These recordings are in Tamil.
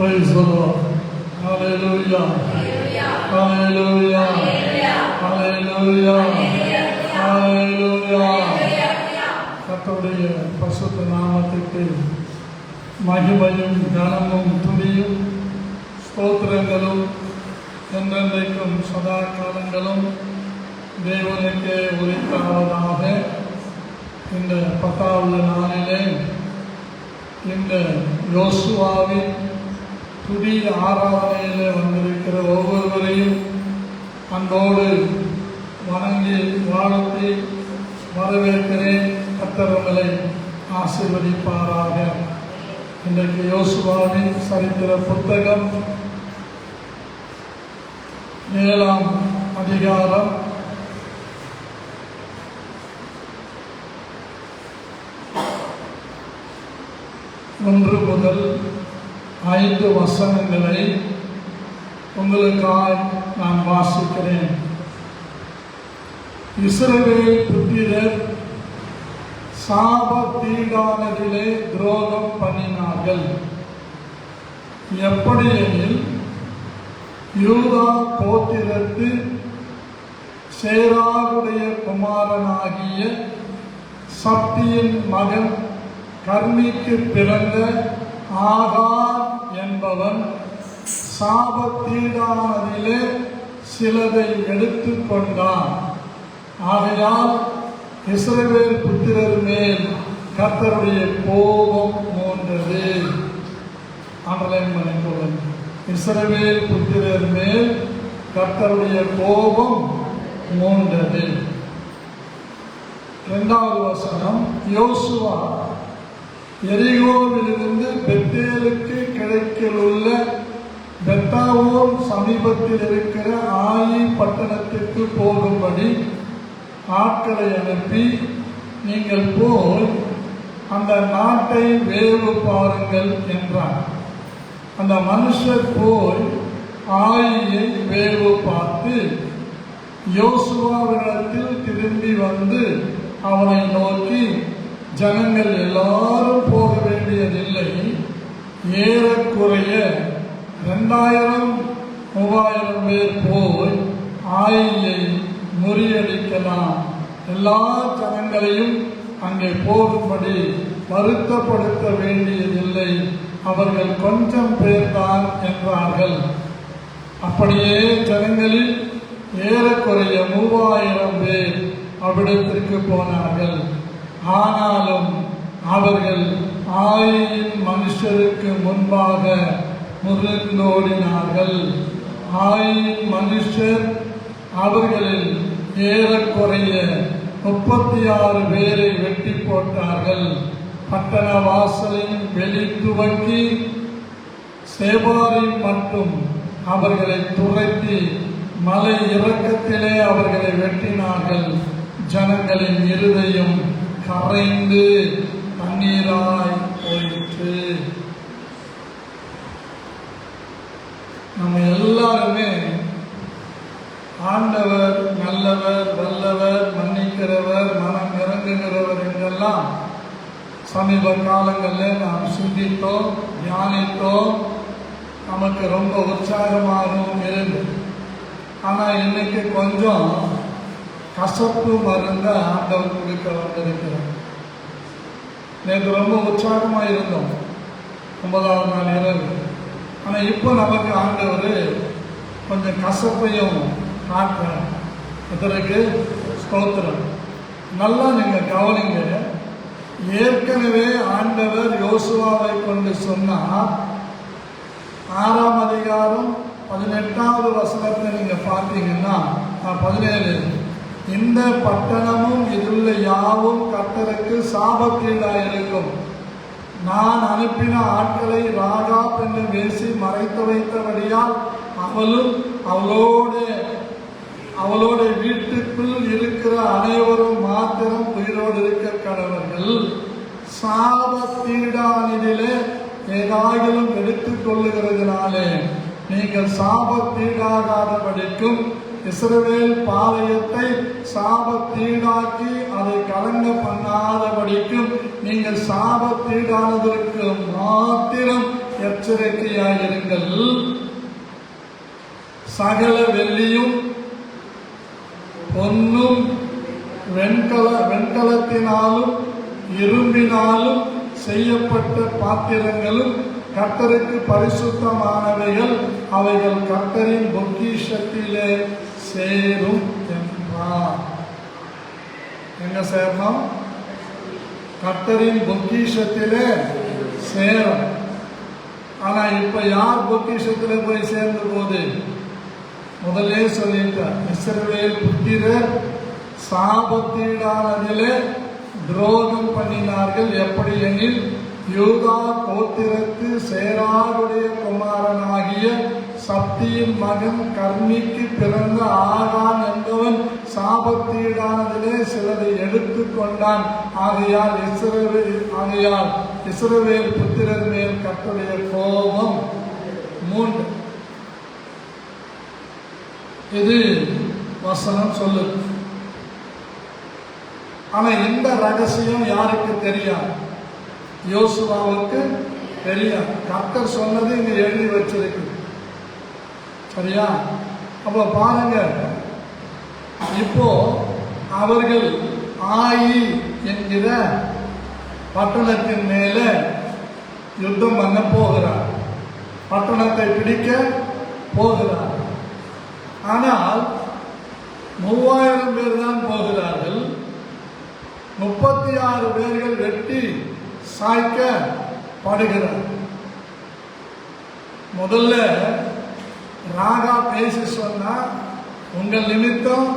Praise the Lord. Hallelujah. Hallelujah. Hallelujah. Hallelujah. கர்த்தருடைய பரிசுத்த நாமத்துக்கு மகிமையும் கனமும் துதியும் ஸ்தோத்திரங்களும் என்றென்றைக்கும் சதா காலங்களும் தேவனுக்கே உரித்தாவதாக. இந்த 10வது நாளிலே இந்த யோசுவாவின் துதி ஆராதனையிலே வந்திருக்கிற ஒவ்வொருவரையும் அன்போடு வணங்கி வாழ்த்தி வரவேற்கிறேன். கர்த்தர் உங்களை ஆசீர்வதிப்பாராக. இன்றைக்கு யோசுவாவின் சரித்திர புத்தகம் 7ஆம் அதிகாரம் 1 முதல் 5 வசனங்களை உங்களுக்காக நான் வாசிக்கிறேன். இஸ்ரவேல் புத்திரர் சாபத்தீடானதிலே துரோகம் பண்ணினார்கள். எப்படியெனில் யூதா கோத்திரத்து சேராகுடைய குமாரனாகிய சப்தியின் மகன் கர்மிக்கு பிறந்த ஆகார் என்பவன் சாபத்தீடானதிலே சிலதை எடுத்துக்கொண்டான். ஆகையால் இஸ்ரவேல் புத்திரர் மேல் கர்த்தருடைய கோபம் மூண்டது. அண்டர்லைன் பண்ணிக்கொள்ளும். இஸ்ரவேல் புத்திரர் மேல் கர்த்தருடைய கோபம் மூண்டது. 2வது வசனம், யோசுவா எரிகோவிலிருந்து பெத்தேலுக்கு கிழக்கிலுள்ள பெத்தாவோன் சமீபத்தில் இருக்கிற ஆயி பட்டணத்திற்கு போகும்படி ஆட்களை அனுப்பி, நீங்கள் போய் அந்த நாட்டை வேவு பாருங்கள் என்றார். அந்த மனுஷர் போய் ஆயியை வேவு பார்த்து யோசுவாவிடத்தில் திரும்பி வந்து அவனை நோக்கி, ஜனங்கள் எல்லாரும் போக வேண்டியதில்லை, ஏறக்குறைய 2000-3000 பேர் போய் ஆயியை முறியடிக்கலாம். எல்லா ஜனங்களையும் அங்கே போகும்படி வருத்தப்படுத்த வேண்டியதில்லை, அவர்கள் கொஞ்சம் பேர்தான் என்றார்கள். அப்படியே ஜனங்களில் ஏறக்குறைய 3000 பேர் அவ்விடத்திற்கு போனார்கள். ஆனாலும் அவர்கள் ஆயின் மனுஷருக்கு முன்பாக முறிந்தோடினார்கள். ஆயின் மனுஷர் அவர்களில் ஏறக்குறைய 36 பேரை வெட்டி போட்டார்கள். பட்டண வாசலின் வெளி துவக்கி சேபாரி மட்டும் அவர்களை துரத்தி மலை இறக்கத்திலே அவர்களை வெட்டினார்கள். ஜனங்களின் இருதயம் கரைந்து தண்ணீராய் போயிற்று. நம்ம எல்லாருமே ஆண்டவர் நல்லவர், வல்லவர், மன்னிக்கிறவர், மனம் இறங்குகிறவர் என்றெல்லாம் சமீப காலங்களில் நாம் சிந்தித்தோம், தியானித்தோம். நமக்கு ரொம்ப உற்சாகமாகவும் இருந்தது. ஆனால் இன்னைக்கு கொஞ்சம் கசப்பு மருந்த ஆண்டவர் கொடுக்க வந்திருக்கிறார். நேற்று ரொம்ப உற்சாகமாக இருந்தோம், 9வது நாள் இரவு. ஆனால் இப்போ நமக்கு ஆண்டவர் கொஞ்சம் கசப்பையும் காட்டுறார். இதற்கு ஸ்தோத்திரம். நல்லா நீங்கள் கவனிங்க. ஏற்கனவே ஆண்டவர் யோசுவாவை கொண்டு சொன்னார். 6ஆம் அதிகாரம் 18வது வசனத்தை நீங்கள் பார்த்தீங்கன்னா 17, இந்த பட்டணமும் இதிலுள்ள யாவும் கர்த்தருக்கு சாபத்தீடாயிருக்கும். நான் அனுப்பின ஆட்களை ராகாப் என்று பேசி மறைத்து வைத்தபடியால் அவளும் அவளோட வீட்டுக்குள் இருக்கிற அனைவரும் மாத்திரம் உயிரோடு இருக்க கடவர்கள். சாபத்தீடானிலே ஏதாகிலும் எடுத்துக் கொள்ளுகிறதுனாலே நீங்கள் சாபத்தீடாகாதபடிக்கும் இஸ்ரவேல் பாளையத்தை சாபத்தீடாக்கி அதை கலங்க பண்ணாதபடிக்கும் நீங்கள் சாபத்தீடானதற்கு மாத்திரம் எச்சரிக்கையாயிருங்கள். சகல வெள்ளியும் பொன்னும் வெண்கலத்தினாலும் இரும்பினாலும் செய்யப்பட்ட பாத்திரங்களும் கர்த்தருக்கு பரிசுத்தமானவைகள், அவைகள் கர்த்தரின் பொக்கிஷத்திலே சேரும் என்றார். எங்க சேரணும்? கர்த்தரின் பொக்கிஷத்திலே சேரும். ஆனா இப்ப யார் பொக்கிஷத்திலே போய் சேர்ந்த போது? முதலே சொல்லிட்டார், இஸ்ரவேல் புத்திரர் சாபத்தீடானதிலே துரோகம் பண்ணினார்கள். எப்படி எனில், யூதா கோத்திரத்து சேராருடைய குமாரனாகிய சப்தியின் மகன் கர்மிக்கு பிறந்த ஆகான் என்பவன் சாபத்தீடானதிலே சிலரை எடுத்துக் கொண்டான். ஆகையால் இஸ்ரவேல் புத்திரர் மேல் கர்த்தருடைய கோபம் 3. இது வசனம் சொல்லுது. ஆனா இந்த ரகசியம் யாருக்கு தெரியாது? யோசுவாவுக்கு தெரியாது. கர்த்தர் சொன்னது இங்க எழுதி வச்சிருக்கு. சரியா? அப்ப பாருங்க, இப்போ அவர்கள் ஆயி என்கிற பட்டணத்தின் மேல யுத்தம் பண்ண போகிறார். பட்டணத்தை பிடிக்க போகிறார். ஆனால் 3000 பேர் தான் போகிறார்கள். 36 பேர்கள் வெட்டி சாய்க்கப்படுகிறார். முதல்ல ராகா பேசி சொன்னா, உங்கள் நிமித்தம்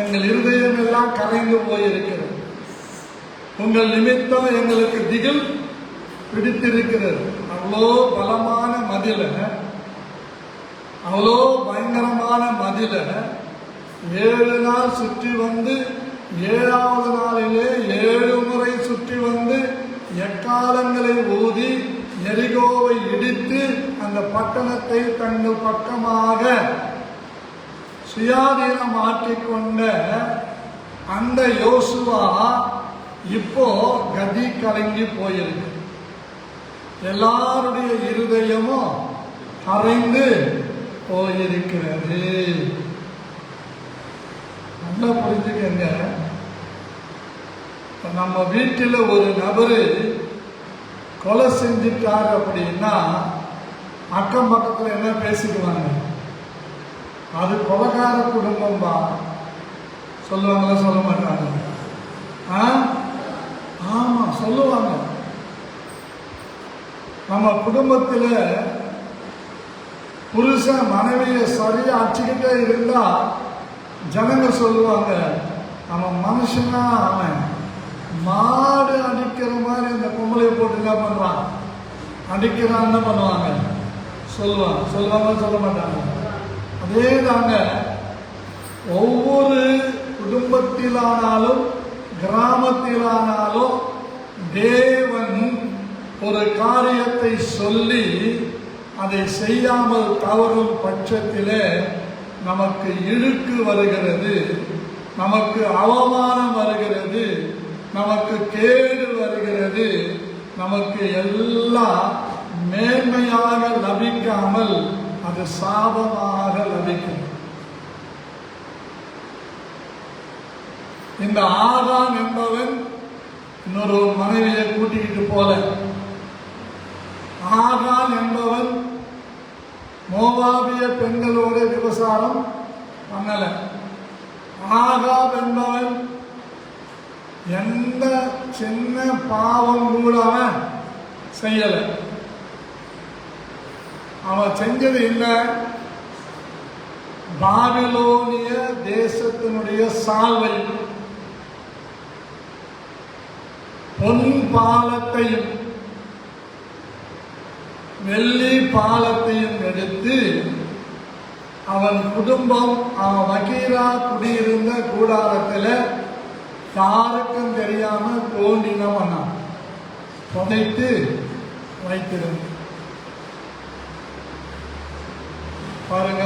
எங்கள் இருதயம் எல்லாம் கரைந்து போயிருக்கிறது, உங்கள் நிமித்தம் எங்களுக்கு திகில் பிடித்திருக்கிறது. அவ்வளோ பலமான மதில, அவ்வளோ பயங்கரமான மதில 7 நாள் சுற்றி வந்து 7வது நாளிலே 7 முறை சுற்றி வந்து எக்காலங்களை ஊதி எரிகோவை இடித்து அந்த பட்டணத்தை தங்கள் பக்கமாக சுயாதீனம் ஆற்றிக்கொண்ட அந்த யோசுவா இப்போ கதி கலங்கி போயிருக்கு. எல்லாருடைய இருதயமும் கரைந்து போயிருக்கிறது. நல்லா புரிஞ்சுக்கங்க. நம்ம வீட்டில் ஒரு நபரு கொலை செஞ்சிட்டார் அப்படின்னா அக்கம் பக்கத்தில் என்ன பேசிக்குவாங்க? அது கொலைகார குடும்பம் தான் சொல்லுவாங்களா? சொல்ல மாட்டாங்க? ஆமா, சொல்லுவாங்க. நம்ம குடும்பத்தில் புருஷன் மனைவியை சரியா அடிச்சுக்கிட்டே இருந்தா ஜனங்க சொல்லுவாங்க, அவன் மனுஷனா, அவன் மாடு அடிக்கிற மாதிரி இந்த பொம்பளையை போட்டு என்ன பண்றான், அடிக்கிறான்னு பண்ணுவாங்க, சொல்லுவாங்க. சொல்ல மாட்டாங்க? அதே தாங்க, ஒவ்வொரு குடும்பத்திலானாலும் கிராமத்திலானாலும் தேவன் ஒரு காரியத்தை சொல்லி அதை செய்யாமல் தவறும் பட்சத்திலே நமக்கு இழுக்கு வருகிறது, நமக்கு அவமானம் வருகிறது, நமக்கு கேடு வருகிறது, நமக்கு எல்லாம் மேன்மையாக லபிக்காமல் அது சாபமாக லபிக்கும். இந்த ஆகான் என்பவன் இன்னொரு மனைவியை கூட்டிக்கிட்டு போல. ஆகான் என்பவன் மோவாபிய பெண்களோட விபசாரம் பண்ணல. ஆகாப் என்பவன் எந்த சின்ன பாவம் கூட அவன் செய்யல. அவன் செஞ்சது என்ன? பாபிலோனிய தேசத்தினுடைய சால்வை, பொன் பாலத்தையும் வெள்ளி பாலத்தையும் எடுத்து அவன் குடும்பம், அவன் வகீரா குடியிருந்த கூடாரத்தில் யாருக்கும் தெரியாம தோண்டினவன் புதைத்து வைத்திருந்த. பாருங்க,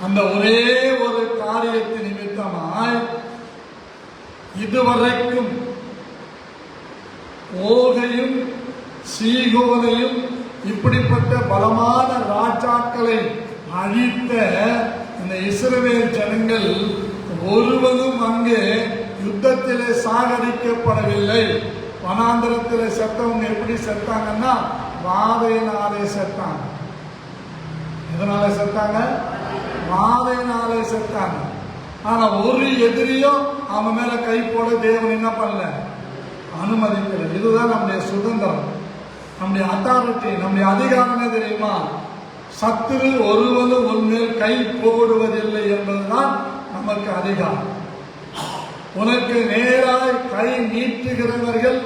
அந்த ஒரே ஒரு காரியத்தின் நிமித்தமாய் இதுவரைக்கும் ஓகையும் சீகோனையும் இப்படிப்பட்ட பலமான ராஜாக்களை அழித்த இந்த இஸ்ரவேல் ஜனங்கள் ஒருவரும் அங்கே யுத்தத்திலே சாகடிக்கப்படவில்லை. வனாந்திரத்திலே செத்தவங்க எப்படி செத்தாங்கன்னா வாதையினாலே செத்தாங்க. எதனால செத்தாங்க? வாதையினாலே செத்தாங்க. ஆனா ஒரு எதிரியும் அவன் மேல கை போட தேவன் என்ன பண்ணல, அனுமதிக்கல. இதுதான் நம்முடைய சுதந்திரம், நம்முடைய அத்தாரிட்டி, நம்முடைய அதிகாரம். என்ன தெரியுமா? சத்துரு ஒருவரும் உன்மேல் கை போடுவதில்லை என்பதுதான் நமக்கு அதிகாரம். உனக்கு நேராய் கை நீட்டுகிறவர்கள்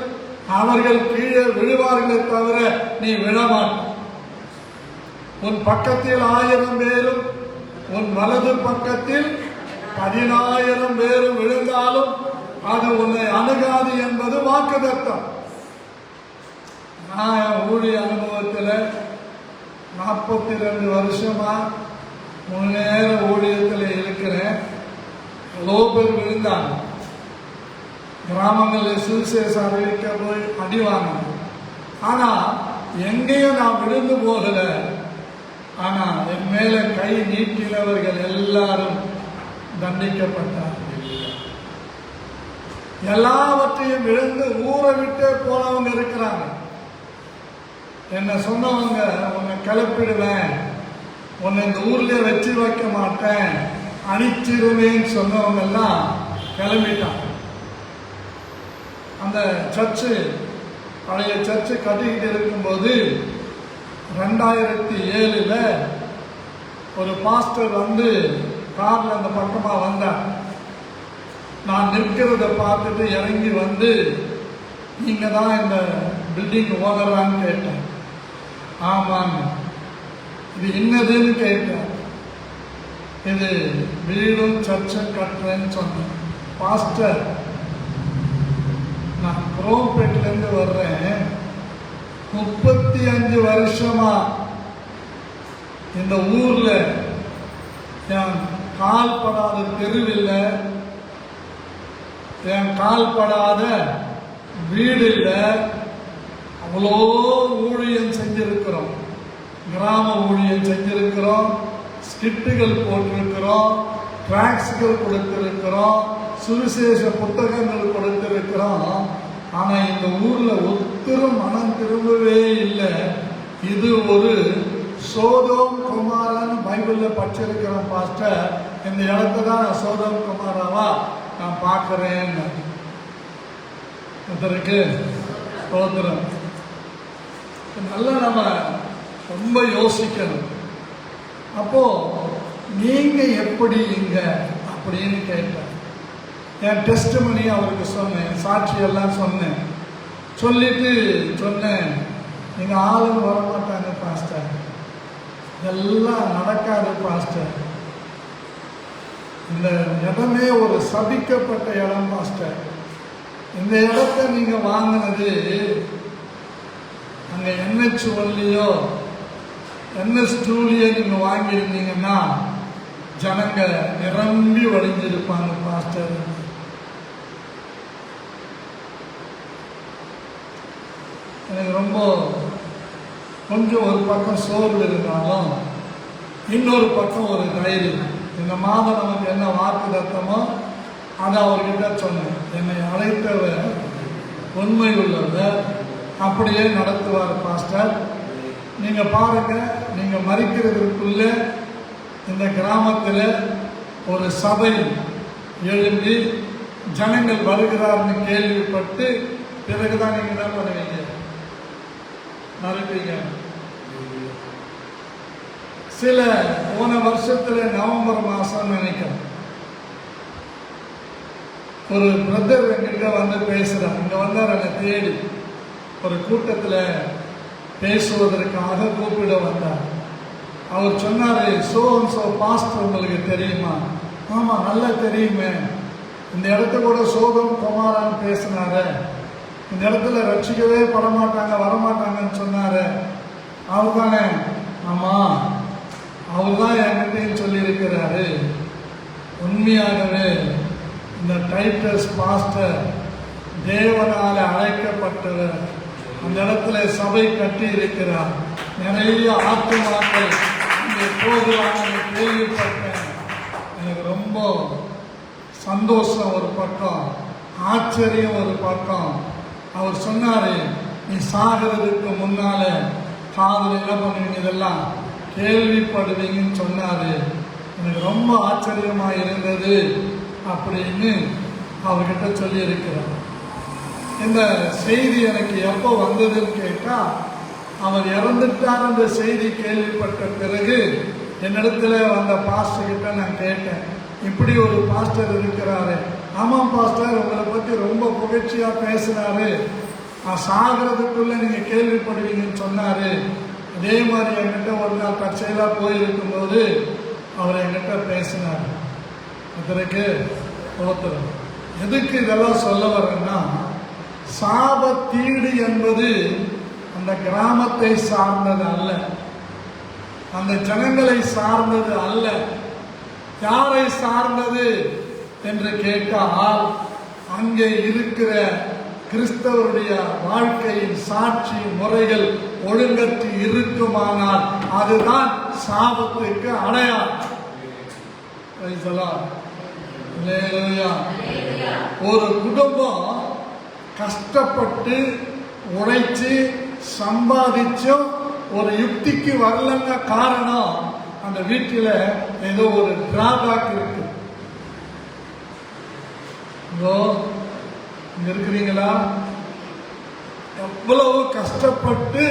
அவர்கள் கீழே விழுவார்களே தவிர நீ விழமாட்ட. உன் பக்கத்தில் 1000 பேரும் உன் வலது பக்கத்தில் 10,000 பேரும் விழுந்தாலும் அது உன்னை அணுகாது என்பது வாக்குத்தத்தம். நான் என் ஊழிய அனுபவத்தில் 42 வருஷமா முன்னேற ஊழியத்தில் இருக்கிறேன். எவ்வளோ பேர் விழுந்தாங்க. கிராமங்களில் சுவிசேஷம் அறிவிக்க போய் அடிவாங்க. ஆனா எங்கேயும் நான் விழுந்து போகல. ஆனா என் மேல கை நீட்டினவர்கள் எல்லாரும் தண்டிக்கப்பட்டார்கள். எல்லாவற்றையும் விழுந்து ஊரை விட்டே போனவங்க இருக்கிறாங்க. என்ன சொன்னவங்க, உன்னை கிளப்பிடுவேன், உன்னை இந்த ஊர்லயே வச்சு வைக்க மாட்டேன், அழிச்சிருவேன்னு சொன்னவங்க எல்லாம் கிளம்பிட்டாங்க. அந்த சர்ச்சு, பழைய சர்ச்சு கட்டிக்கிட்டு இருக்கும்போது 2007 ஒரு பாஸ்டர் வந்து கார்ல அந்த பக்கமா வந்தார். நான் நிற்கிறத பார்த்துட்டு இறங்கி வந்து, நீங்க தான் இந்த பில்டிங் ஓனரான்னு கேட்டேன். ஆமாங்க. இது என்னதுன்னு கேட்டேன். இது வீடும் சர்ச்சும் கட்டுறேன்னு சொன்னேன். பாஸ்டர், நான் குரோம்பேட்டிலேருந்து வர்றேன். 35 வருஷமா இந்த ஊர்ல என் கால் படாத தெருவில்லை, என் கால் படாத வீடு இல்லை. அவ்வளோ ஊழியம் செஞ்சிருக்கிறோம், கிராம ஊழியம் செஞ்சிருக்கிறோம், ஸ்கிட்டுகள் போட்டிருக்கிறோம், டிராக்ஸ்கள் கொடுத்திருக்கிறோம், சுவிசேஷ புத்தகங்கள் கொடுத்திருக்கிறோம். ஆனா இந்த ஊர்ல ஒருத்தரும் மனம் திரும்பவே இல்லை. இது ஒரு சோதோம் குமாரான்னு பைபிள்ல படிச்சிருக்கிறோம் பாஸ்டர். இந்த இடத்த தான் சோதோம் குமாராவா நான் பார்க்கிறேன். இதற்கு சோதரம் நல்லா நம்ம ரொம்ப யோசிக்கணும். அப்போ நீங்க எப்படி இங்க அப்படின்னு கேட்டார். என் டெஸ்ட்மனி அவருக்கு சொன்னேன், சாட்சியெல்லாம் சொன்னேன். சொல்லிட்டு சொன்னேன், நீங்க ஆளும் வரமாட்டாங்க பாஸ்டர், இதெல்லாம் நடக்காது பாஸ்டர். இந்த இடமே ஒரு சபிக்கப்பட்ட இடம் பாஸ்டர். இந்த இடத்த நீங்க வாங்கினது அங்க NH1லையோ NS2லையோ நீங்க வாங்கியிருந்தீங்கன்னா ஜனங்க நிரம்பி வழிஞ்சிருப்பாங்க பாஸ்டர். எனக்கு ரொம்ப கொஞ்சம் ஒரு பக்கம் சோர்வு இருந்தாலும் இன்னொரு பக்கம் ஒரு தைரியம். இந்த மாதம் நமக்கு என்ன வாக்கு தத்தமோ அதை அவர்கிட்ட சொன்னேன். என்னை அழைத்தவர் உண்மை உள்ளவர், அப்படியே நடத்துவார் பாஸ்டர். நீங்க பாருங்க, நீங்க மறிக்கிறதுக்குள்ள இந்த கிராமத்தில் ஒரு சபை எழும்பி ஜனங்கள் வருகிறார்னு கேள்விப்பட்டு பிறகுதான் நீங்க என்ன பண்ணுவீங்க, மறுப்பீங்க. சில போன வருஷத்துல நவம்பர் மாசம் நினைக்கிறேன், ஒரு பிரதர் என்கிட்ட வந்து பேசுறார். இங்க வந்தார், என்னை தேடி ஒரு கூட்டத்தில் பேசுவதற்காக கூப்பிட வந்தார். அவர் சொன்னாரு, சோ பாஸ்டர் உங்களுக்கு தெரியுமா? ஆமா, நல்லா தெரியுமே. இந்த இடத்த கூட சோதம் குமாரான்னு பேசினாரு. இந்த இடத்துல ரட்சிக்கவே படமாட்டாங்க, வரமாட்டாங்கன்னு சொன்னாரு. அவர் தானே? ஆமா, அவர் தான் என்கிட்டையும் சொல்லி இருக்கிறாரு. உண்மையாகவே இந்த டைட்டஸ் பாஸ்டர் தேவனால அழைக்கப்பட்டவர், அந்த இடத்துல சபை கட்டி இருக்கிறார். நிறைய ஆத்துமாக்கள் இங்கே போகிறாங்க கேள்விப்பட்டேன். எனக்கு ரொம்ப சந்தோஷம் ஒரு பக்கம், ஆச்சரியம் ஒரு பக்கம். அவர் சொன்னாரு, நீ சாகிறதுக்கு முன்னால காதல் என்ன பண்ணுவீங்க, இதெல்லாம் கேள்விப்படுவீங்கன்னு சொன்னாரு. எனக்கு ரொம்ப ஆச்சரியமா இருந்தது அப்படின்னு அவர்கிட்ட சொல்லி இருக்கிறார். இந்த செய்தி எனக்கு எப்போ வந்ததுன்னு கேட்டா, அவர் இறந்துட்டார் என்ற செய்தி கேள்விப்பட்ட பிறகு என்னிடத்துல வந்த பாஸ்டர் கிட்ட நான் கேட்டேன், இப்படி ஒரு பாஸ்டர் இருக்கிறாரு. ஆமாம் பாஸ்டர், உங்களை பத்தி ரொம்ப புகழ்ச்சியா பேசினாரு, நான் சாகிறதுக்குள்ள நீங்க கேள்விப்படுவீங்கன்னு சொன்னாரு. அதே மாதிரி என்கிட்ட ஒரு நாள் தற்செயலா போயிருக்கும் போது அவர் என்கிட்ட பேசினார். அதற்கு ஒருத்தர் எதுக்கு இதெல்லாம் சொல்ல வரேன்னா, சாபத்தீடு என்பது அந்த கிராமத்தை சார்ந்தது அல்ல, அந்த ஜனங்களை சார்ந்தது அல்ல. யாரை சார்ந்தது என்று கேட்டால், அங்கே இருக்கிற கிறிஸ்தவருடைய வாழ்க்கையின் சாட்சி முறைகள் ஒழுங்கற்று இருக்குமானால் அதுதான் சாபத்துக்கு அடையாளம். ஒரு குடும்பம் கஷ்டப்பட்டு உழைச்சு சம்பாதிச்சும் ஒரு யுக்திக்கு வரலங்க காரணம், அந்த வீட்டில் ஏதோ ஒரு டிராபேக் இருக்கு. இங்க இருக்கிறீங்களா? எவ்வளவு கஷ்டப்பட்டு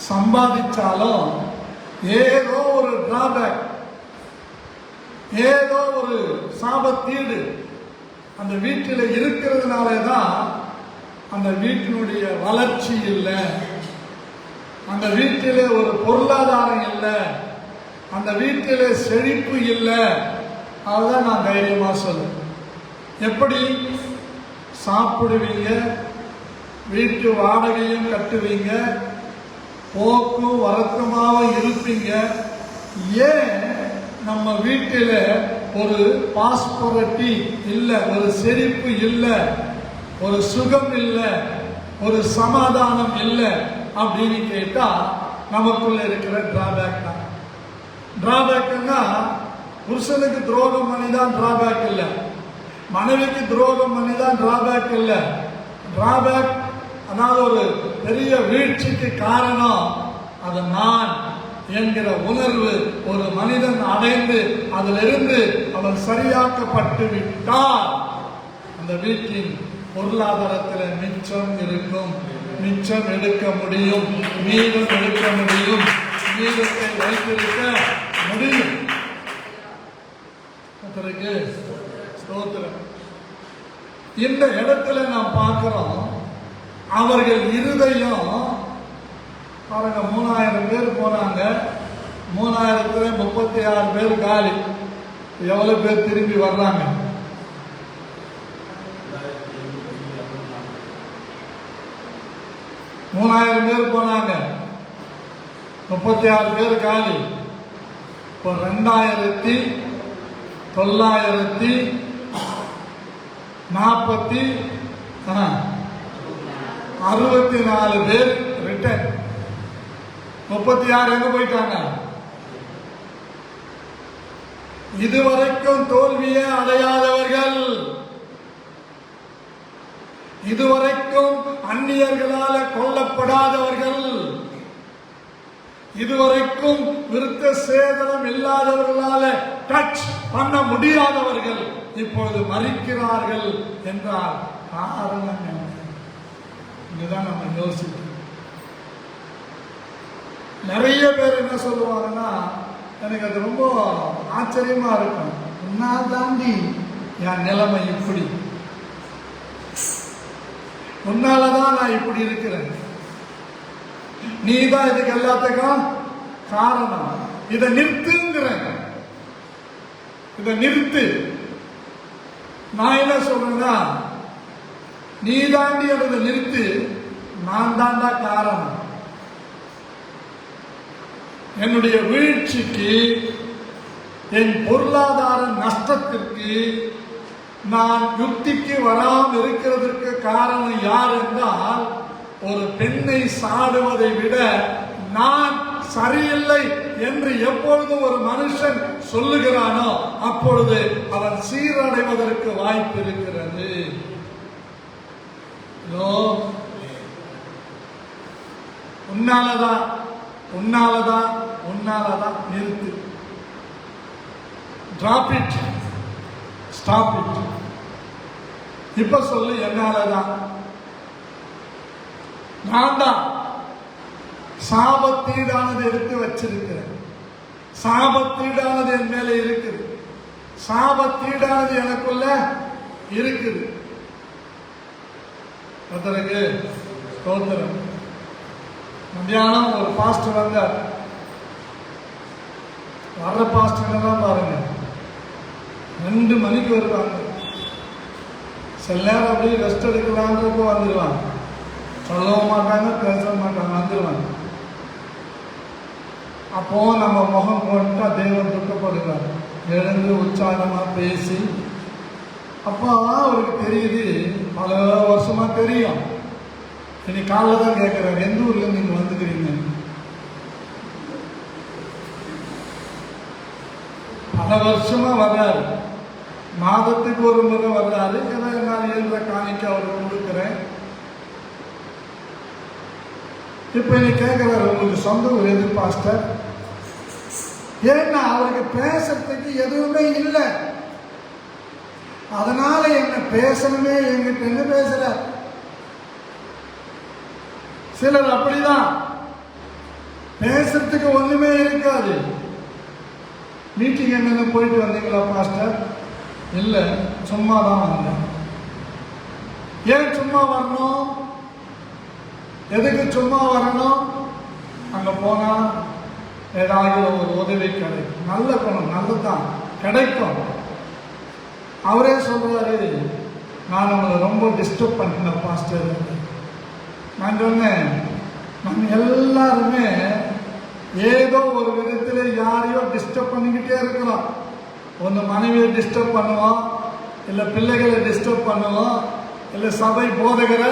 சம்பாதிச்சாலும் ஏதோ ஒரு டிராபேக், ஏதோ ஒரு சாபத்தீடு அந்த வீட்டில் இருக்கிறதுனாலதான் அந்த வீட்டினுடைய வளர்ச்சி இல்லை, அந்த வீட்டிலே ஒரு பொருளாதாரம் இல்லை, அந்த வீட்டிலே செழிப்பு இல்லை. அதுதான் நான் தைரியமா சொல்லுவேன். எப்படி சாப்பிடுவீங்க, வீட்டு வாடகையும் கட்டுவீங்க, போக்கும் வரத்துமாவும் இருப்பீங்க. ஏன் நம்ம வீட்டில் ஒரு பாஸ்பரட்டி இல்லை, ஒரு செழிப்பு இல்லை, ஒரு சுகம் இல்லை, ஒரு சமாதானம் இல்லை அப்படின்னு கேட்டா நமக்குள்ள இருக்கிற டிராபேக் தான். டிராபேக்னா புருஷனுக்கு துரோகம் பண்ணிதான் டிராபேக் இல்லை, மனைவிக்கு துரோகம் பண்ணிதான் டிராபேக் இல்லை. டிராபேக் அதாவது ஒரு பெரிய வீழ்ச்சிக்கு காரணம் அது நான் என்கிற உணர்வு ஒரு மனிதன் அடைந்து அதிலிருந்து அவன் சரியாக்கப்பட்டு விட்டால் அந்த வீட்டின் பொருளாதாரத்தில் மிச்சம் இருக்கும், மிச்சம் எடுக்க முடியும், மீதம் எடுக்க முடியும், மீதத்தை வைத்திருக்க முடியும். இந்த இடத்துல நாம் பார்க்கிறோம், அவர்கள் இருதயம் பாருங்க, 3000 பேர் போனாங்க, 3036 பேர் காலி. எவ்வளவு பேர் திரும்பி வர்றாங்க? 3000 பேர் போனாங்க, 36 பேர் காலி. இப்போ 2964 பேர் ரிட்டர்ன். 36 எங்க போயிட்டாங்க? இதுவரைக்கும் தோல்வியே அடையாதவர்கள், இதுவரைக்கும் அந்நியர்களால கொல்லப்படாதவர்கள், இதுவரைக்கும் விருத்த சேதனம் இல்லாதவர்களால டச் பண்ண முடியாதவர்கள் இப்பொழுது மறிக்கிறார்கள் என்றால் காரணம் என்ன? இதுதான் நம்ம யோசிக்கணும். நிறைய பேர் என்ன சொல்லுவாங்கன்னா, எனக்கு அது ரொம்ப ஆச்சரியமா இருக்கும், உன்னால் தாண்டி என் நிலைமை இப்படி, உன்னாலதான் நான் இப்படி இருக்கிறேன், நீ தான் இதுக்கு எல்லாத்துக்கும் காரணம், இதை நிறுத்துங்கிறேன், இதை நிறுத்து. நான் என்ன சொல்றேன்னா, நீ தாண்டி அதை நிறுத்து, நான் தாண்டா காரணம். என்னுடைய வீழ்ச்சிக்கு, என் பொருளாதார நஷ்டத்திற்கு, நான் யுக்திக்கு வராமல் இருக்கிறதுக்கு காரணம் யார் என்றால் ஒரு பெண்ணை சாடுவதை விட நான் சரியில்லை என்று எப்பொழுது ஒரு மனுஷன் சொல்லுகிறானோ அப்பொழுது அவன் சீரடைவதற்கு வாய்ப்பு இருக்கிறது. உன்னாலதான் உன்னாலதான் உன்னாலதான் நிறுத்து. Drop it, stop it. இப்ப சொல்லு, என்னாலதான். நான் தான் சாபத்தீடானது எடுத்து வச்சிருக்கிறேன். சாபத்தீடானது என் மேல இருக்குது. சாபத்தீடானது எனக்குள்ள இருக்குது. அதற்கு ஸ்தோத்திரம். மத்தியானம் ஒரு பாஸ்டர் வந்தார். வர்ற பாஸ்டர் தான் பாருங்க, 2 மணிக்கு வருவாங்க. சில நேரம் அப்படியே ரெஸ்ட் எடுக்கலான்றப்போ வந்துடுவாங்க. சொல்லவும் மாட்டாங்க, பேச மாட்டாங்க, வந்துடுவாங்க. அப்போ நம்ம முகம் போட்டா தேவன் துக்கப்படுவார். எழுந்து உற்சாகமா பேசி, அப்போ அவருக்கு தெரியுது, பல வருஷமா தெரியும். இன்னைக்கு காலைல தான் கேட்கிறார், எந்த ஊர்ல நீங்க வந்துக்கிறீங்க? பல வருஷமா வர்றாரு, மாதத்துக்கு ஒரு முறை வர்றாரு. ஏன்னா நான் எழுத காணிக்க அவருக்கு கொடுக்குறேன். இப்ப நீ கேட்கிறாரு, உங்களுக்கு சொந்த ஊர் எது பாஸ்டர்? ஏன்னா அவருக்கு பேசுறதுக்கு எதுவுமே இல்லை. அதனால என்ன பேசணுமே எங்கிட்ட என்ன பேசுற. சிலர் அப்படிதான், பேசுறதுக்கு ஒண்ணுமே இருக்காது. மீட்டிங் என்னன்னு போயிட்டு வந்தீங்களா பாஸ்டர்? இல்ல, சும்மா தான் வந்தேன். ஏன் சும்மா வரணும்? எதுக்கு சும்மா வரணும்? அங்க போனா ஏதாவது ஒரு உதவி கிடைக்கும். நல்ல குணம், நல்லதான் கிடைக்கும். அவரே சொல்றாரு, நான் உங்களை ரொம்ப டிஸ்டர்ப் பண்ணேன் பாஸ்டர். நான் சொன்னேன், நம்ம எல்லாருமே ஏதோ ஒரு விதத்தில் யாரையோ டிஸ்டர்ப் பண்ணிக்கிட்டே இருக்கிறோம். ஒன்று மனைவியை டிஸ்டர்ப் பண்ணுவோம், இல்லை பிள்ளைகளை டிஸ்டர்ப் பண்ணுவோம், இல்லை சபை போதகரை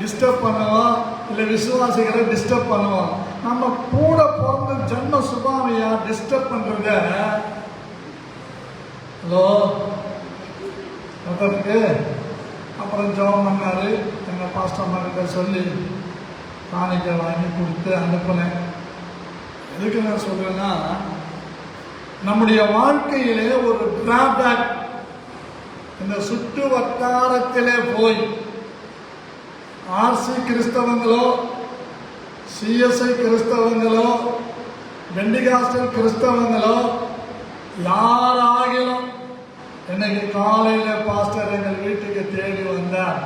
டிஸ்டர்ப் பண்ணுவோம், இல்லை விசுவாசிகளை டிஸ்டர்ப் பண்ணுவோம். நம்ம கூட பிறந்த ஜன்ம சுபாவையா டிஸ்டர்ப் பண்றத. ஹலோ, அதற்கு அப்புறம் ஜெபம் பண்ணாரு. எங்க பாஸ்டர் கிட்ட சொல்லி காணிக்கை வாங்கி கொடுத்து அனுப்புனேன். எதுக்கு நான் சொல்றேன்னா, நம்முடைய வாழ்க்கையிலே ஒரு டிராபேக், இந்த சுற்று வட்டாரத்திலே போய் ஆர்சி கிறிஸ்தவங்களோ, சிஎஸ்ஐ கிறிஸ்தவங்களோ, பெண்டிகாஸ்டல் கிறிஸ்தவங்களோ யாராகிலும் இன்னைக்கு காலையில பாஸ்டர் எங்கள் வீட்டுக்கு தேடி வந்தார்,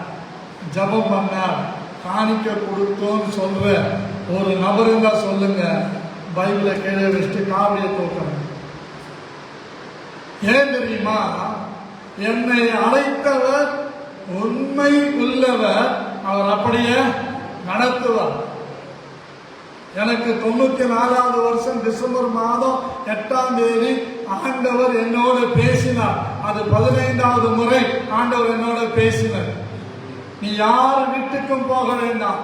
ஜபம் பண்ணார், காணிக்க கொடுத்தோன்னு சொல்ற ஒரு நபர் இருந்தா சொல்லுங்க. பைபிளை கீழே வச்சுட்டு காவிய தூக்கணும். ஏன் தெரியுமா? என்னை அழைத்தவர் உண்மை உள்ளவர், அவர் அப்படியே நடத்துவார். எனக்கு 94வது வருஷம் டிசம்பர் மாதம் 8ஆம் தேதி ஆண்டவர் என்னோடு பேசினார். அது 15வது முறை ஆண்டவர் என்னோட பேசினார். நீ யார் வீட்டுக்கும் போக வேண்டாம்,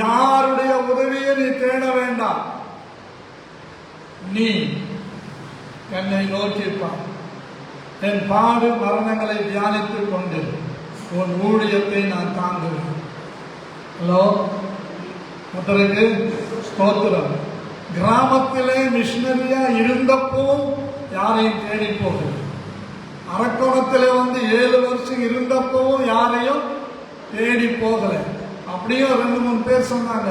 யாருடைய உதவியை நீ தேட வேண்டாம், நீ என்னை நோக்கிப்பார். என் பாடு மரணங்களை தியானித்துக் கொண்டு உன் ஊழியத்தை நான் தாங்குவேன். ஹலோ, அதற்கு ஸ்தோத்திரம். கிராமத்திலே மிஷினரியா இருந்தப்போ யாரையும் தேடி போகல. அரக்கோணத்திலே 7 வருஷம் இருந்தப்போ யாரையும் தேடி போகல. அப்படியும் 2-3 பேர் சொன்னாங்க,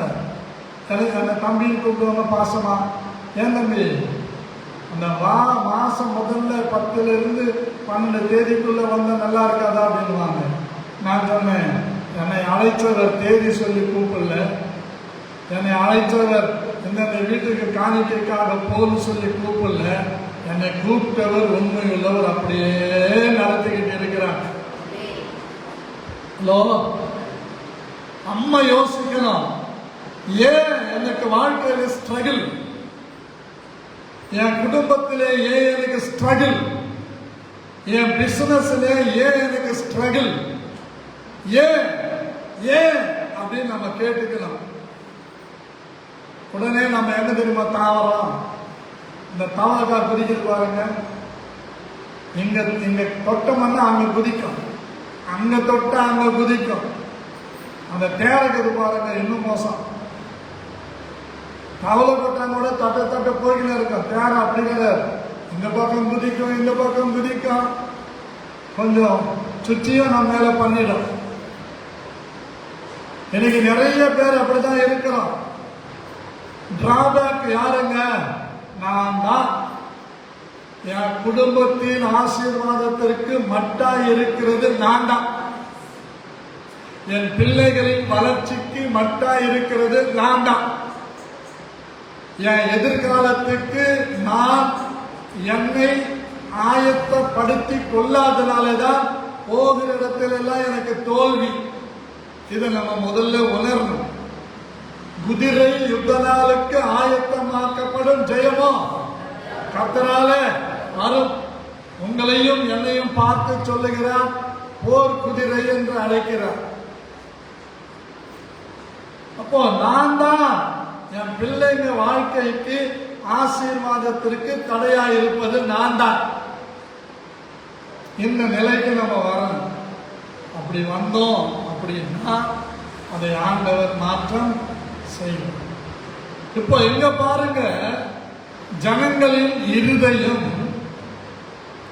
அந்த தம்பின்னு கூப்பிடுவாங்க பாசமா, ஏன் தம்பி அந்த மாசம் முதல்ல 10லிருந்து 12 தேதிக்குள்ள வந்தா நல்லா இருக்காதா அப்படின்வாங்க. நான் சொன்னேன், என்னை அழைத்தவர் தேதி சொல்லி கூப்பிடல, என்னை அழைத்தவர் இந்த வீட்டுக்கு காணிக்கைக்காக போன்னு சொல்லி கூப்பிடல, என்னை கூப்பிட்டவர் உண்மை உள்ளவர், அப்படியே நடத்திக்கிட்டு இருக்கிறார். ஹலோ, அம்மா யோசிக்கணும், ஏன் எனக்கு வாழ்க்கையில ஸ்ட்ரகிள், என் குடும்பத்திலே ஏன் எனக்கு ஸ்ட்ரகிள், என் பிசினஸ்ல ஏன் எனக்கு ஸ்ட்ரகிள், ஏன் ஏன் அப்படின்னு நம்ம கேட்டுக்கலாம். உடனே நம்ம என்ன தெரியுமா தாவரம், இந்த தவக்கா குதிக்கிறது பாருங்க, இங்க தொட்டோம்னா அங்க குதிக்கும், அங்க தொட்ட அங்க குதிக்கும். அந்த தேரைக்கிறது பாருங்க இன்னும் மோசம். தவளை கொட்டாங்க கூட தட்ட தட்ட போய்கில இருக்கும். தேரை அப்படி கிடையாது, இந்த பக்கம் குதிக்கும் இந்த பக்கம் குதிக்கும், கொஞ்சம் சுற்றியும் நம்ம மேல பண்ணிடும். இன்னைக்கு நிறைய பேர் அப்படிதான் இருக்கிறோம். டிராபேக் யாருங்க? நான் தான். என் குடும்பத்தின் ஆசீர்வாதத்திற்கு மட்டா இருக்கிறது நான் தான். என் பிள்ளைகளின் வளர்ச்சிக்கு மட்டா இருக்கிறது நான் தான். என் எதிர்காலத்துக்கு நான் என்னை ஆயத்தப்படுத்தி கொள்ளாதனாலதான் போகிற இடத்துல எல்லாம் எனக்கு தோல்வி. இதை நம்ம முதல்ல உணரணும். குதிரை யுத்த நாளுக்கு ஆயத்தமாக்கப்படும் ஜெயமோ கர்த்தரால வரும். உங்களையும் என்னையும் பார்த்து சொல்லுகிறார், போர் குதிரை என்று அழைக்கிறார். அப்போ நான் தான் என் பிள்ளைங்க வாழ்க்கைக்கு ஆசீர்வாதத்திற்கு தடையா இருப்பது நான் தான். இந்த நிலைக்கு நம்ம வரணும். அப்படி வந்தோம் அப்படின்னா அதை ஆண்டவர் மாற்றம் செய்யும். இப்போ எங்க பாருங்க, ஜனங்களின் இருதயம்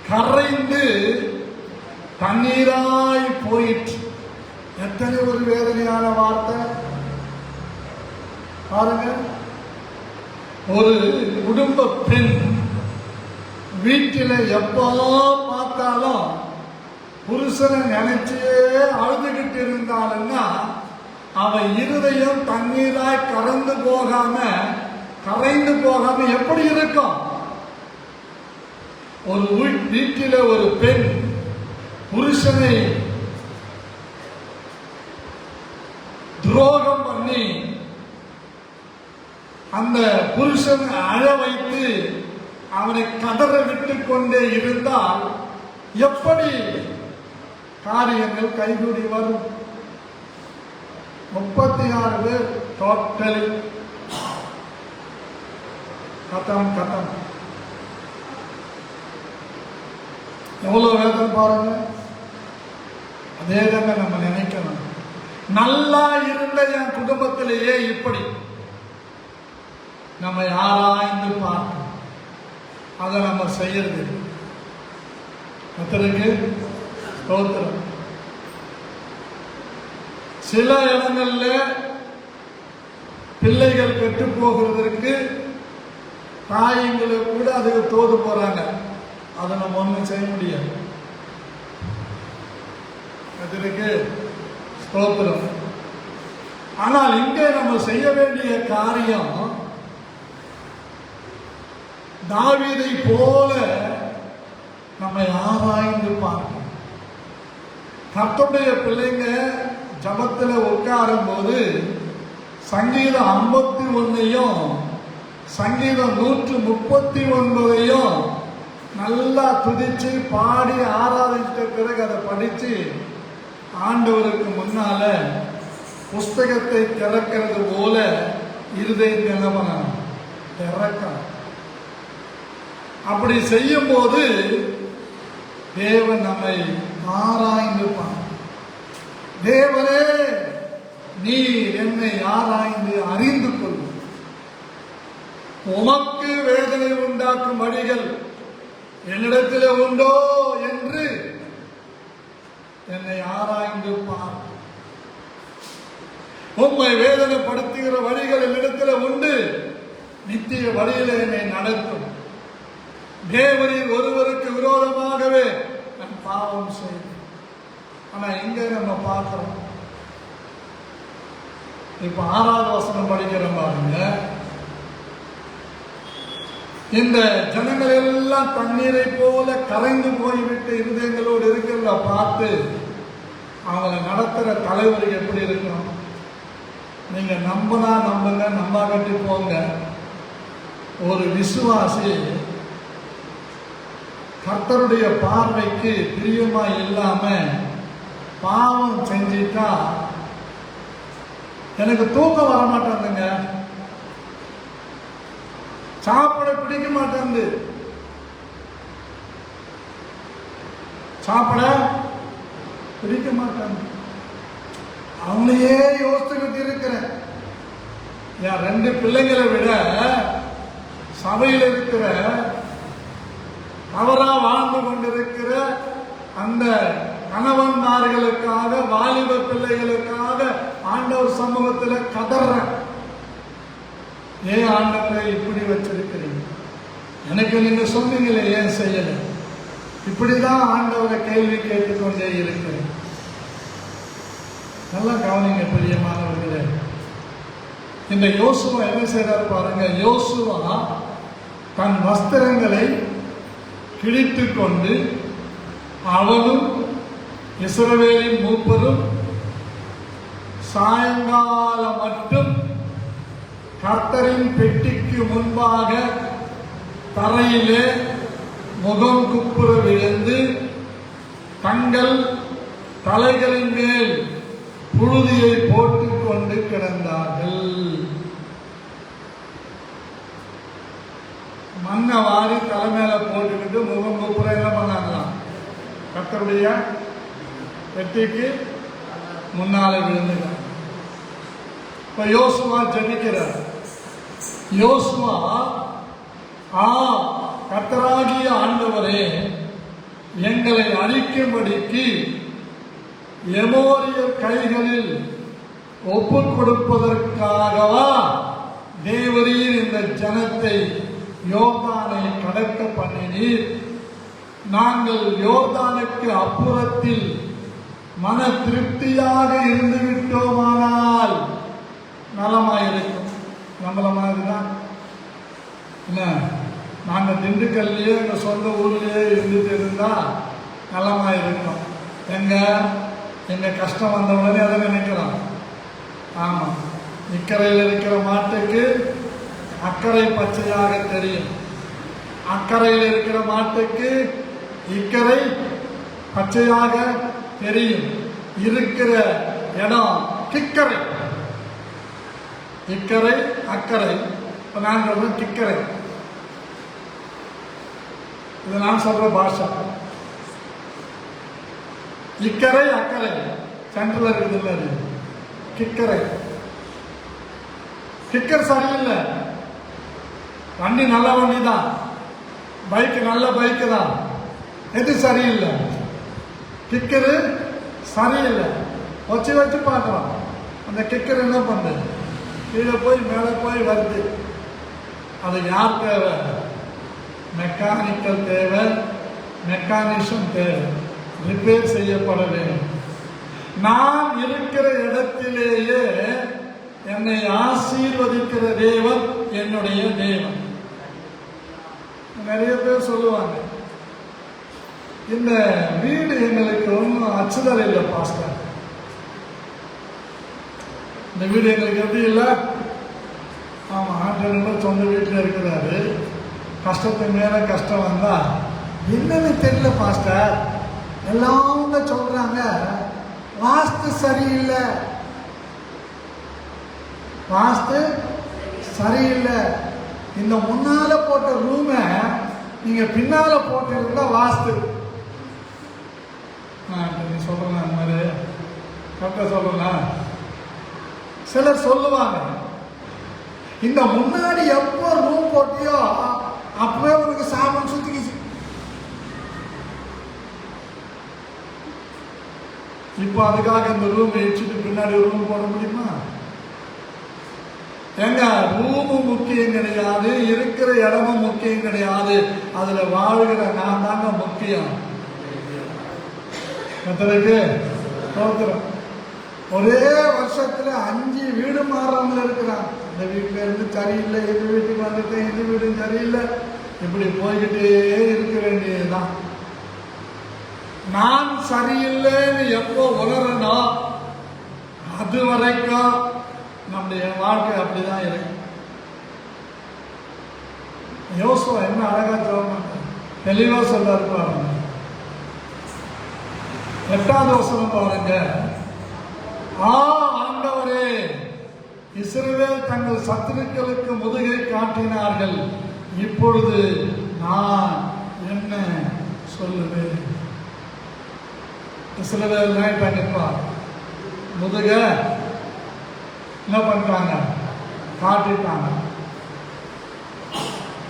கரைந்து தண்ணீராய் போயிற்று. எத்தனை ஒரு வேதனையான வார்த்தை பாருங்க. ஒரு குடும்ப பெண் வீட்டில எப்போ பார்த்தாலும் புருஷனை நினைச்சே அழுதுகிட்டு இருந்தாலுன்னா அவ இருதயம் தண்ணீராய் கரைந்து போகாம எப்படி இருக்கும்? ஒரு வீட்டில ஒரு பெண் புருஷனை துரோகம் பண்ணி அந்த புருஷன் அழ வைத்து அவனை கதற விட்டு கொண்டே இருந்தால் எப்படி காரியங்கள் கைகூடி வரும்? 36 பேர் டோட்டலி கதம். எவ்வளவு வேதனை பாருங்க. அதே தாங்க நம்ம நினைக்கணும். நல்லா இருந்த என் குடும்பத்திலேயே இப்படி நம்ம ஆராய்ந்து பார்க்கணும். அதை நம்ம செய்யறது கர்த்தருக்கு ஸ்தோத்திரம். சில இடங்கள்ல பிள்ளைகள் பெற்று போகிறதற்கு தாயங்களை கூட அதுக்கு தோது போறாங்க. அதை நம்ம ஒண்ணும் செய்ய முடியாது. கர்த்தருக்கு ஸ்தோத்திரம். ஆனால் இங்கே நம்ம செய்ய வேண்டிய காரியம் தாவீதை போல நம்மை ஆராய்ந்து பார்க்கணும். கர்த்தருடைய பிள்ளைங்க ஜபத்தில் உட்காரும் போது சங்கீதம் 51 சங்கீதம் 139 நல்லா துதிச்சு பாடி ஆராதித்த பிறகு அதை படிச்சு ஆண்டவருக்கு முன்னால புஸ்தகத்தை திறக்கிறது போல இருதயத்தை என்ன பண்ணணும்? திறக்கணும். அப்படி செய்யும் போது தேவன் நம்மை ஆராய்ந்து பார்ப்பார். தேவனே, நீ என்னை ஆராய்ந்து அறிந்து கொள்ளும். உமக்கு வேதனை உண்டாக்கும் வழிகள் என்னிடத்தில் உண்டோ என்று என்னை ஆராய்ந்து பார். உம்மை வேதனைப்படுத்துகிற வழிகள் என்னிடத்தில் உண்டு, நித்திய வழியில என்னை நடத்தும். தேவனின் ஒருவருக்கு விரோதமாகவே நான் பாவம் செய்தேன். ஆனா இங்க நம்ம பார்க்கிறோம். இப்ப 6வது வசனம் படிக்கிறோம் பாருங்க. இந்த ஜனங்கள் எல்லாம் தண்ணீரை போல கரைந்து போய்விட்டு இருதயங்களோடு இருக்கிறத பார்த்து அவங்களை நடத்துற தலைவருக்கு எப்படி இருக்கும்? நீங்க நம்பினா நம்புங்க, நம்பாகட்டி போங்க. ஒரு விசுவாசி கர்த்தருடைய பார்வைக்கு பிரியமா இல்லாம பாவம் செஞ்சிட்டா எனக்கு தூக்கம் வர மாட்டேங்குதுங்க, சாப்பிட பிடிக்க மாட்டேங்குது, சாப்பிட பிடிக்க மாட்டேங்குது. அவங்களையே யோசிச்சுக்கிட்டு இருக்கிறேன். என் 2 பிள்ளைங்களை விட சபையில் இருக்கிற அவரா வாழ்ந்து கொண்டிருக்கிற அந்த கணவன்மார்களுக்காக, வாலிப பிள்ளைகளுக்காக ஆண்டவர் சமூகத்தில் கதறேன். ஏன் ஆண்டவரை இப்படி வச்சிருக்கிறீங்க? எனக்கு நீங்க சொன்னீங்களே, ஏன் செய்யல? இப்படிதான் ஆண்டவரை கேள்வி கேட்டுக்கொண்டே இருக்கிறேன். நல்லா கவனிங்க பிரியமானவர்களே. இந்த யோசுவா என்ன செய்றார் பாருங்க. யோசுவா தன் வஸ்திரங்களை கிழித்து கொண்டு அவனும் இஸ்ரவேலின் மூப்பரும் சாயங்காலம் மட்டும் கர்த்தரின் பெட்டிக்கு முன்பாக தரையிலே முகம் குப்புற விழுந்து தங்கள் தலைகளின் மேல் புழுதியை போட்டுக் கொண்டு கிடந்தார்கள். மண்ணை வாரி தலைமையில போட்டுக்கிட்டு முகம் குப்புற என்ன பண்ணாங்களாம்? கர்த்தருடைய பெட்டிக்கு முன்னாலே விழுந்துட்டாங்க. இப்ப யோசுவா ஜெபிக்கிறார். யோசுவா, கர்த்தராகிய ஆண்டவரே, எங்களை அழிக்கும்படிக்கு எமோரியர் கைகளில் ஒப்புக் கொடுப்பதற்காகவா தேவரீர் இந்த ஜனத்தை யோர்தானை கடக்க பண்ணினீர்? நாங்கள் யோர்தானுக்கு அப்புறத்தில் மன திருப்தியாக இருந்து விட்டோமானால் நலமாயிருக்கும். நம்மள மாதிரிதான் என்ன, நாங்க திண்டுக்கல்லையே எங்க சொந்த ஊர்லயே இருந்துட்டு இருந்தா நலமாயிருக்கும். எங்க கஷ்டம் வந்த உடனே அதை நினைக்கிறோம். ஆமா, இக்கரையில் இருக்கிற மாட்டுக்கு அக்கறை பச்சையாக தெரியும், அக்கறையில் இருக்கிற மாட்டுக்கு இக்கரை பச்சையாக தெரியும். இருக்கிற இடம் கிக்கரை, இக்கரை அக்கறை. இப்ப நான் சொல்றேன் கிக்கரை, இது நான் சொல்ற பாஷா. இக்கரை அக்கறை சென்ட்ரல் இருக்குது இல்ல, கிக்கரை. கிக்கர் சரியில்லை. வண்டி நல்ல வண்டி தான், பைக் நல்ல பைக்கு தான், எது சரியில்லை? கிக்கரு சரியில்லை. வச்சு வச்சு பார்க்கலாம். அந்த கிக்கர் என்ன பண்ணுது? கீழே போய் மேலே போய் வருது. அது யார் தேவை? மெக்கானிக்கல் தேவை, மெக்கானிசம் தேவை, ரிப்பேர் செய்யப்பட வேண்டும். நான் இருக்கிற இடத்திலேயே என்னை ஆசீர்வதிக்கிற தேவன் என்னுடைய தேவன். நிறைய பேர் சொல்லுவாங்க, இந்த வீடு எங்களுக்கு ஒன்றும் அச்சுதல் இல்லை பாஸ்டர், இந்த வீடு எங்களுக்கு எப்படி இல்லை? ஆமா, ஆண்டவர் சொந்த வீட்டில் இருக்கிறாரு. கஷ்டத்துக்கு மேல கஷ்டம் வந்தா என்னன்னு தெரியல பாஸ்டர், எல்லாரும் சொல்றாங்க வாஸ்து சரியில்லை, வாஸ்து சரியில்லை. இந்த முன்னால போட்ட ரூம நீங்க பின்னால போட்டிருந்தா வாஸ்து. சொல்றேன் அந்த மாதிரி கரெக்டா சொல்றேன். சிலர் சொல்லுவாங்க, இந்த முன்னாடி எப்போ ரூம் போட்டியோ அப்பவே உனக்கு சாபம் சுத்திக்கிச்சு. இப்போ அதுக்காக இந்த ரூம் வச்சுட்டு பின்னாடி ரூம் போட முடியுமா? எங்க ரூமும் முக்கியம் கிடையாது, இருக்கிற இடமும் முக்கியம் கிடையாது, அதுல வாழ்கிற நான் தாங்க முக்கியம். கத்தருக்கு தோத்துறோம். ஒரே வருஷத்துல 5 வீடு மாறவங்க இருக்கிறாங்க. இந்த வீட்டுல இருந்து சரியில்லை, இந்த வீட்டுக்கு வந்துட்டேன், இந்த வீடும் சரியில்லை, இப்படி போய்கிட்டே இருக்க வேண்டியதுதான். நான் சரியில்லைன்னு எப்போ உணரணும் அது வரைக்கும் நம்முடைய வாழ்க்கை அப்படிதான் இருக்கு. யோசுவா என்ன அழகா சொல்றாங்க, தெளிவா சொல்றாரு பாருங்க. 8வது வசனம் பாருங்க. ஆண்டவரே இஸ்ரவேல் தங்கள் சத்துருக்களுக்கு முதுகை காட்டினார்கள். இப்பொழுது நான் என்ன சொல்லுவேன்? இஸ்ரவேல் நினைப்பாங்க, முதுக என்ன பண்றாங்க, காட்டிட்டாங்க.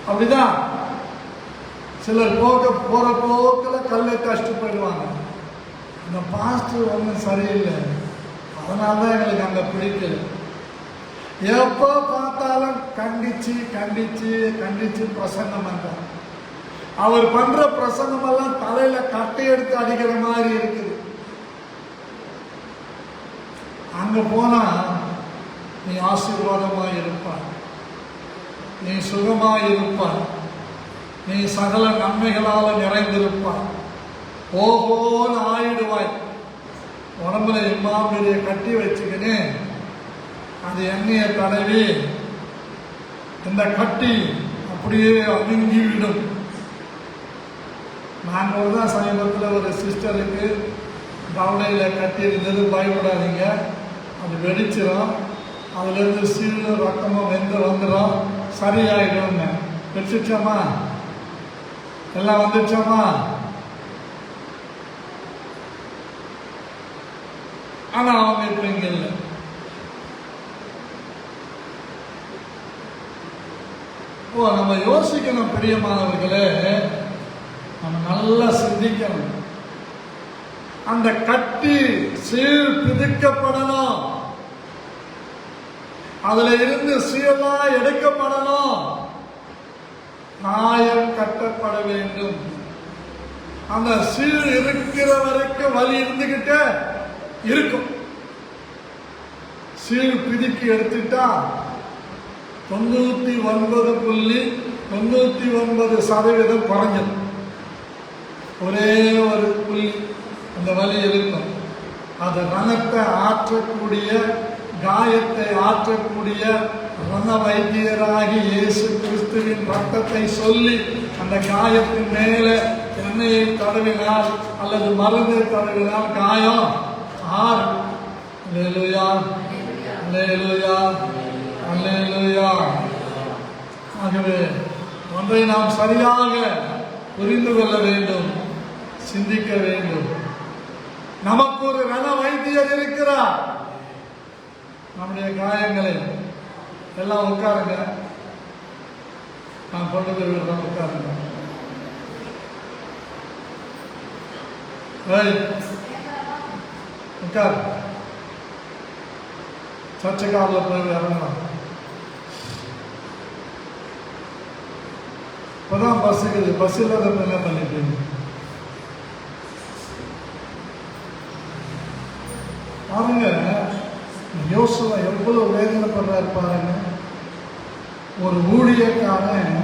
அப்படிதான் சிலர் போற போக்கில் கல்லை கஷ்டம் போயிடுவாங்க. இந்த பாஸ்டர் ஒன்றும் சரியில்லை, அதனால்தான் எங்களுக்கு அங்கே பிடிக்கல. எப்போ பார்த்தாலும் கண்டிச்சு கண்டிச்சு கண்டிச்சு பிரசங்கம் பண்றாங்க. அவர் பண்ற பிரசங்கம் எல்லாம் தலையில கட்டை எடுத்து அடிக்கிற மாதிரி இருக்குது. அங்க போனா நீ ஆசீர்வாதமாய் இருப்பாய், நீ சுகமாய் இருப்பாய், நீ சகல நன்மைகளால் நிறைந்திருப்பாய், ஓஹோன்னு ஆயிடுவாய். உடம்புல எம்மா பெரிய கட்டி வச்சுக்கின்னு அது எண்ணெயை தடவி இந்த கட்டி அப்படியே அமுங்கிவிடும். நாங்கள் தான் சமீபத்தில் ஒரு சிஸ்டருக்கு கவலையில் கட்டி இருந்தது, பயப்படாதீங்க, அது வெடிச்சிடும், அதுலேருந்து சீழ் ரத்தமும் வந்துடும், சரியாயிடும். வச்சுச்சோமா, எல்லாம் வந்துச்சோமா. ஆனால் அவங்க இப்போ இங்கே இல்லை. நம்ம யோசிக்கணும் பிரியமானவர்களே, நம்ம நல்லா சிந்திக்கணும். அந்த கட்டி சீல் பிதிக்கப்படணும், அதுல இருந்து சீலா எடுக்கப்படணும், காயம் கட்டப்பட வேண்டும். அந்த சீல் இருக்கிற வரைக்கும் வலி இருந்துகிட்டே இருக்கும். சீல் பிதுக்கி எடுத்துட்டா 99.99% குறைஞ்சது. ஒரே ஒரு புள்ளி அந்த வலி இருக்கும். அது ரணத்தை ஆற்றக்கூடிய, காயத்தை ஆற்றக்கூடிய ரண வைத்தியராகி இயேசு கிறிஸ்துவின் ரத்தத்தை சொல்லி அந்த காயத்தின் மேலே எண்ணெயை தடவினால் அல்லது மருந்து தடவினால் காயம் ஆறும். அல்லேலூயா, அல்லேலூயா, அல்லேலூயா. ஆகவே ஒன்றை நாம் சரியாக புரிந்து கொள்ள வேண்டும், சிந்திக்க வேண்டும். நமக்கு ஒரு ரண வைத்தியர் இருக்கிறார். நம்முடைய காயங்களை எல்லாம் உட்காருங்க, நான் கொண்டு போய் விடுறேன், உட்காருங்க. உட்கார், சர்ச்சை காரில் போய் இறங்கலாம். இப்போதான் பஸ் இருக்குது, பஸ் இல்லாத என்ன பண்ணிட்டு பாருங்க. யோசுவா எவ்வளவு வேதனைப்படுறாரு பாருங்க. ஒரு ஊழியக்காரன்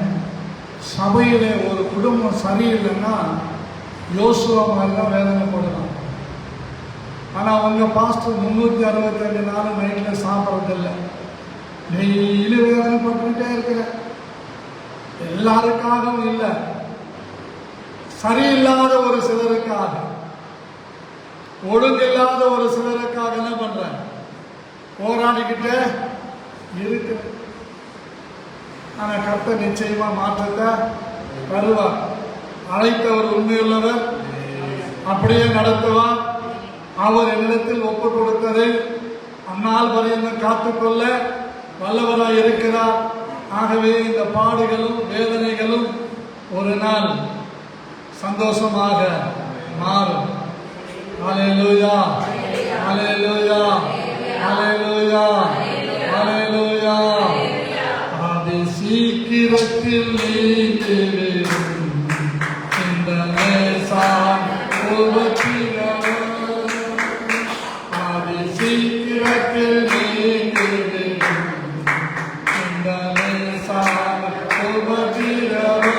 சபையிலே ஒரு குடும்பம் சரியில்லைன்னா யோசுவா மாதிரி தான் வேதனைப்படுறான். ஆனால் அவங்க பாஸ்டர் 365 நாள் நைட்டில் சாப்பிட்றதில்லை, டெய்லி வேதனைப்பட்டுக்கிட்டே இருக்கிற. எல்லாருக்காகவும் இல்லை, சரியில்லாத ஒரு சிலருக்காக, ஒழுங்கில்லாத ஒரு சிலருக்காக என்ன பண்றேன், போராடிக்கிட்டே இருக்கு. ஆனா கர்த்தர் நிச்சயமா மாற்றத்தை தருவார். அழைத்தவர் உண்மையுள்ளவர், அப்படியே நடத்துவார். அவர் என்னிடத்தில் ஒப்பு கொடுத்ததை அந்நாள் பரியந்தம் காத்துக்கொள்ள வல்லவராய் இருக்கிறார். ஆகவே இந்த பாடுகளும் வேதனைகளும் ஒரு நாள் சந்தோஷமாக மாறும். ஹல்லேலூயா, ஹல்லேலூயா, ஹல்லேலூயா, ஹல்லேலூயா. அது சீக்கிரத்தில் நீங்கிவிடும் இந்த லேசான உபத்திரவம். அது சீக்கிரத்தில் நீங்கிவிடும் இந்த லேசான உபத்திரவம்.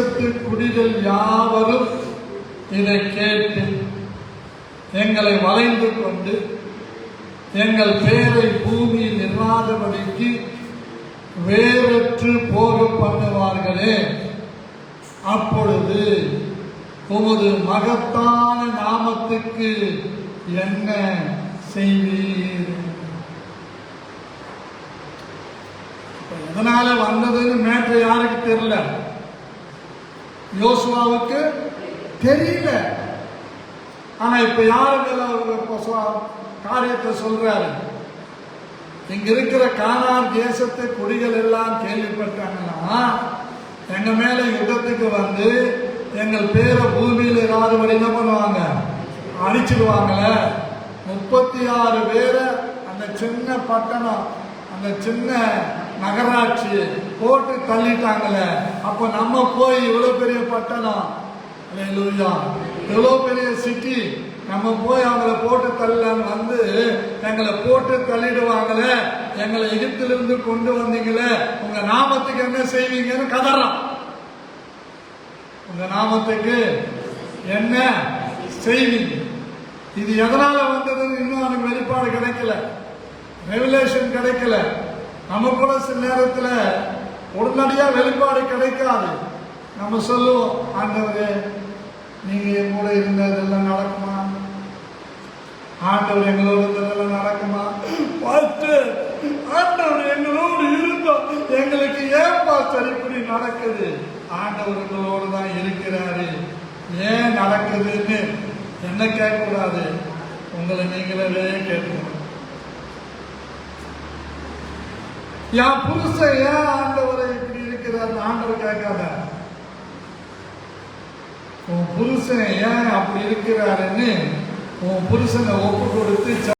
தேசத்து குடிகள் யாவரும் இதை கேட்டு எங்களை வளைந்து கொண்டு எங்கள் பேரை பூமியில் இல்லாதபடிக்கு வேறற்று போக பண்ணுவார்களே, அப்பொழுது உமது மகத்தான நாமத்துக்கு என்ன செய்வீர்? எதனால வந்ததுன்னு மேற்று யாருக்கு தெரியல, யோசுவாவுக்கு தெரியல. ஆனா இப்ப யாருக்கு காரியத்தை சொல்றாரு? இங்க இருக்கிற கானான் தேசத்து குடிகள் எல்லாம் கேள்விப்பட்டாங்கன்னா எங்க மேல யுத்தத்துக்கு வந்து எங்கள் பேரை பூமியில ஏதாவது என்ன பண்ணுவாங்க, அடிச்சிடுவாங்கல்ல. 36 பேரை அந்த சின்ன பட்டணம், அந்த சின்ன நகராட்சி போட்டு தள்ளிட்டாங்களே. அப்ப நம்ம போய் இவ்வளவு பெரிய பட்டணம், எவ்வளவு பெரிய சிட்டி, நம்ம போய் அவங்கள போட்டு தள்ளலான்னு வந்து எங்களை போட்டு தள்ளிடுவாங்களே, எங்களை எகிப்திலிருந்து கொண்டு வந்தீங்களே, உங்க நாமத்துக்கு என்ன செய்வீங்கன்னு கதறான். உங்க நாமத்துக்கு என்ன செய்வீங்க? இது எதனால வந்ததுன்னு இன்னும் அவனுக்கு வெளிப்பாடு கிடைக்கல, ரெவலேஷன் கிடைக்கல. நம்ம கூட சில நேரத்தில் உடனடியா வெளிப்பாடு கிடைக்காது. நம்ம சொல்லுவோம், ஆண்டவரே நீங்க என் கூட இருந்ததெல்லாம் நடக்குமா? ஆண்டவர் எங்களோடு இருந்ததெல்லாம் நடக்குமா? ஆண்டவர் எங்களோடு இருந்தோம், எங்களுக்கு ஏன் பாஸ்டர் இப்படி நடக்குது? ஆண்டவர் எங்களோடு தான் இருக்கிறாரு, ஏன் நடக்குதுன்னு என்ன கேட்கக்கூடாது, உங்களை நீங்களே கேட்கணும். என் புருஷன் ஏன் ஆண்டவரை இப்படி இருக்கிறார் ஆண்டவர் கேட்காத, உன் புருஷன் ஏன் அப்படி இருக்கிறாருன்னு உன் புருஷனை ஒப்பு கொடுத்து